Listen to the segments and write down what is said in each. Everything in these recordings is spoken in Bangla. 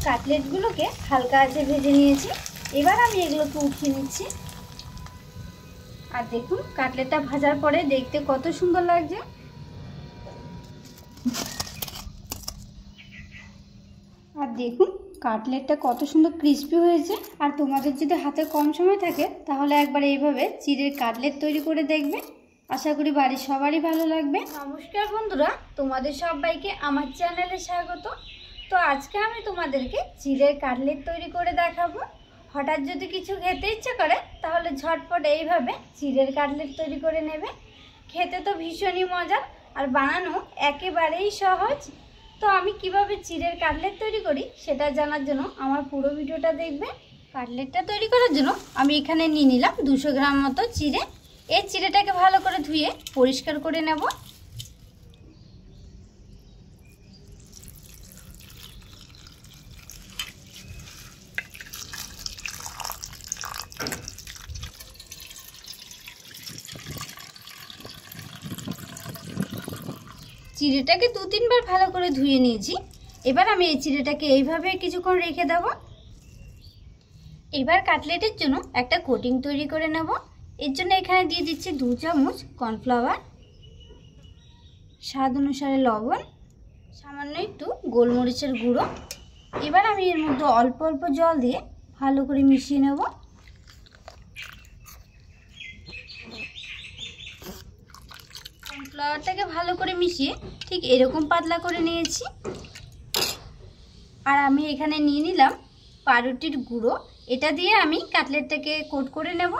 কাটলেটগুলোকে হালকা আঁচে ভেজে নিয়েছি। এবার আমি এগুলোকে উঠিয়ে নিচ্ছি। আর দেখুন কাটলেটটা ভাজার পরে দেখতে কত সুন্দর লাগছে। আর দেখুন কাটলেটটা কত সুন্দর ক্রিস্পি হয়েছে। আর তোমাদের যদি হাতে কম সময় থাকে তাহলে একবার এইভাবে চিড়ের কাটলেট তৈরি করে দেখবে। আশা করি বাড়ির সবারই ভালো লাগবে। নমস্কার বন্ধুরা, তোমাদের সবাইকে আমার চ্যানেলে স্বাগত। তো আজকে আমি তোমাদেরকে চিড়ের কাটলেট তৈরি করে দেখাবো। হঠাৎ যদি কিছু খেতে ইচ্ছে করে তাহলে ঝটপট এইভাবে চিড়ের কাটলেট তৈরি করে নেবে। খেতে তো ভীষণই মজার আর বানানো একেবারেই সহজ। তো আমি কিভাবে চিড়ের কাটলেট তৈরি করি সেটা জানার জন্য আমার পুরো ভিডিওটা দেখবে। কাটলেটটা তৈরি করার জন্য আমি এখানে নিয়ে নিলাম 200 গ্রাম মতো চিড়ে। এই চিড়েটাকে ভালো করে ধুয়ে পরিষ্কার করে নেব। চিড়েটাকে 2-3 বার ভালো করে ধুয়ে নিয়েছি। এবার আমি এই চিড়েটাকে এইভাবে কিছুক্ষণ রেখে দেব। এবার কাটলেটের জন্য একটা কোটিং তৈরি করে নেব। এর জন্য এখানে দিয়ে দিচ্ছি 2 চামচ কর্নফ্লাওয়ার, স্বাদ অনুসারে লবণ, সামান্য একটু গোলমরিচের গুঁড়ো। এবার আমি এর মধ্যে অল্প অল্প জল দিয়ে ভালো করে মিশিয়ে নেব। কর্নফ্লাওয়ারটাকে ভালো করে মিশিয়ে ঠিক এরকম পাতলা করে নিয়েছি। আর আমি এখানে নিয়ে নিলাম পাউরুটির গুঁড়ো। এটা দিয়ে আমি কাটলেটটাকে কোট করে নেব।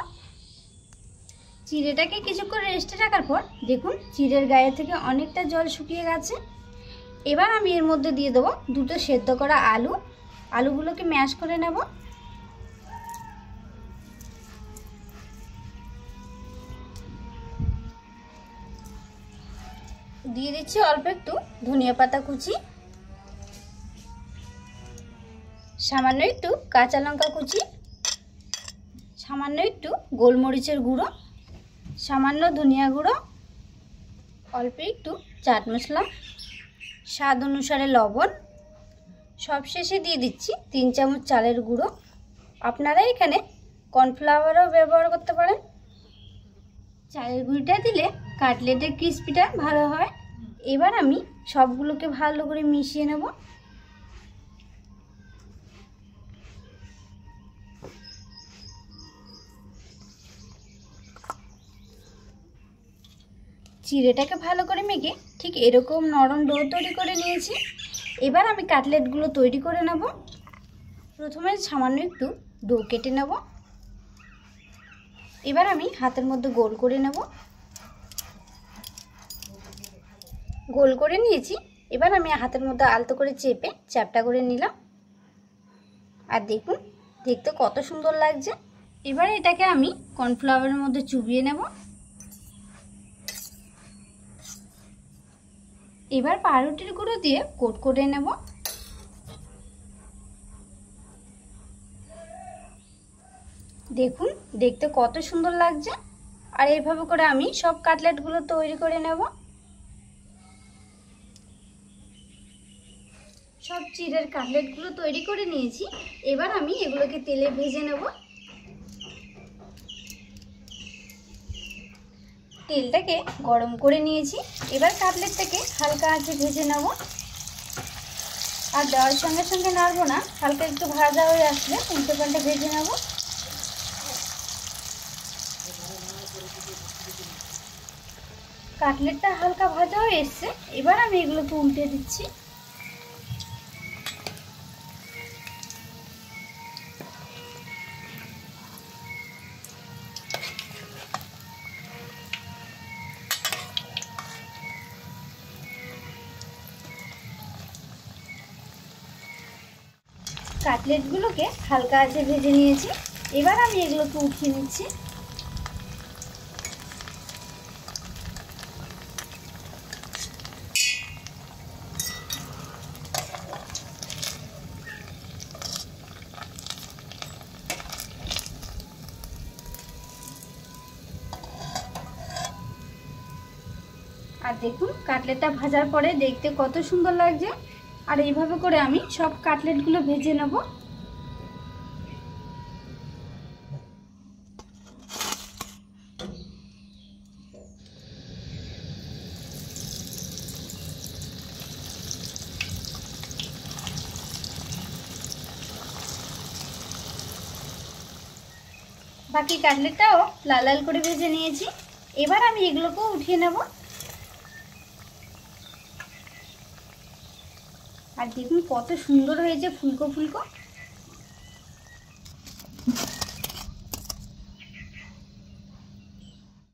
চিড়েটাকে কিছুক্ষণ রেস্টে রাখার পর দেখুন চিড়ের গায়ে থেকে অনেকটা জল শুকিয়ে গেছে। এবার আমি এর মধ্যে দিয়ে দেবো 2টো সেদ্ধ করা আলু। আলুগুলোকে ম্যাশ করে নেব। দিয়ে দিচ্ছি অল্প একটু ধনিয়া পাতা কুচি, সামান্য একটু কাঁচা লঙ্কা কুচি, সামান্য একটু গোলমরিচের গুঁড়ো, সামান্য ধনিয়া গুঁড়ো, অল্প একটু চাট মশলা, স্বাদ অনুসারে লবণ। সবশেষে দিয়ে দিচ্ছি 3 চামচ চালের গুঁড়ো। আপনারা এখানে কর্নফ্লাওয়ারও ব্যবহার করতে পারেন। চালের গুঁড়িটা দিলে কাটলেটের ক্রিস্পিটা ভালো হয়। এবার আমি সবগুলোকে ভালো করে মিশিয়ে নেব। চিড়েটাকে ভালো করে মেখে ঠিক এরকম নরম ডো তৈরি করে নিয়েছি। এবার আমি কাটলেটগুলো তৈরি করে নেব। প্রথমে সামান্য একটু ডো কেটে নেব। এবার আমি হাতের মধ্যে গোল করে নেব। গোল করে নিয়েছি। এবার আমি হাতের মধ্যে আলতো করে চেপে চ্যাপটা করে নিলাম। আর দেখুন দেখতে কত সুন্দর লাগছে। এবার এটাকে আমি কর্নফ্লাওয়ারের মধ্যে চুবিয়ে নেব। এবার পাউরুটির গুঁড়ো দিয়ে কোট করে নেব। দেখুন দেখতে কত সুন্দর লাগছে। আর এইভাবে করে আমি সব কাটলেটগুলো তৈরি করে নেব। সব চিড়ের কাটলেটগুলো তৈরি করে নিয়েছি। এবার আমি এগুলোকে তেলে ভেজে নেব। তেলটাকে গরম করে নিয়েছি। এবার কাটলেটটাকে হালকা আঁচে ভেজে নেব। আর দেওয়ার সঙ্গে সঙ্গে নাড়বো না, হালকা একটু ভাজা হয়ে আসলে উল্টে পাল্টে ভেজে নেব। কাটলেটটা হালকা ভাজা হয়ে এসছে। এবার আমি এগুলোকে উল্টে দিচ্ছি। কাটলেটগুলোকে হালকা আঁচে ভেজে নিয়েছি। এবার আমি এগুলোকে উঠিয়ে নিচ্ছি। আর দেখুন কাটলেটটা ভাজার পরে দেখতে কত সুন্দর লাগছে। আর এইভাবে করে আমি সব কাটলেটগুলো ভেজে নেব। বাকি কাটলেটটাও লাল লাল করে ভেজে নিয়েছি। এবার আমি এগুলোকেও উঠিয়ে নেব। আর দেখুন কত সুন্দর হয়েছে ফুলকো ফুলকো।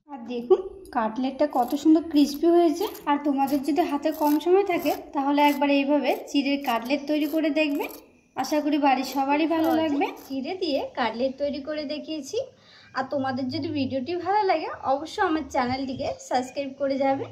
আর দেখুন কাটলেটটা কত সুন্দর ক্রিস্পি হয়েছে। আর তোমাদের যদি হাতে কম সময় থাকে তাহলে একবার এইভাবে চিড়ের কাটলেট তৈরি করে দেখবে। আশা করি বাড়ির সবারই ভালো লাগবে। চিড়ে দিয়ে কাটলেট তৈরি করে দেখিয়েছি। আর তোমাদের যদি ভিডিওটি ভালো লাগে অবশ্যই আমার চ্যানেলটিকে সাবস্ক্রাইব করে যাবে।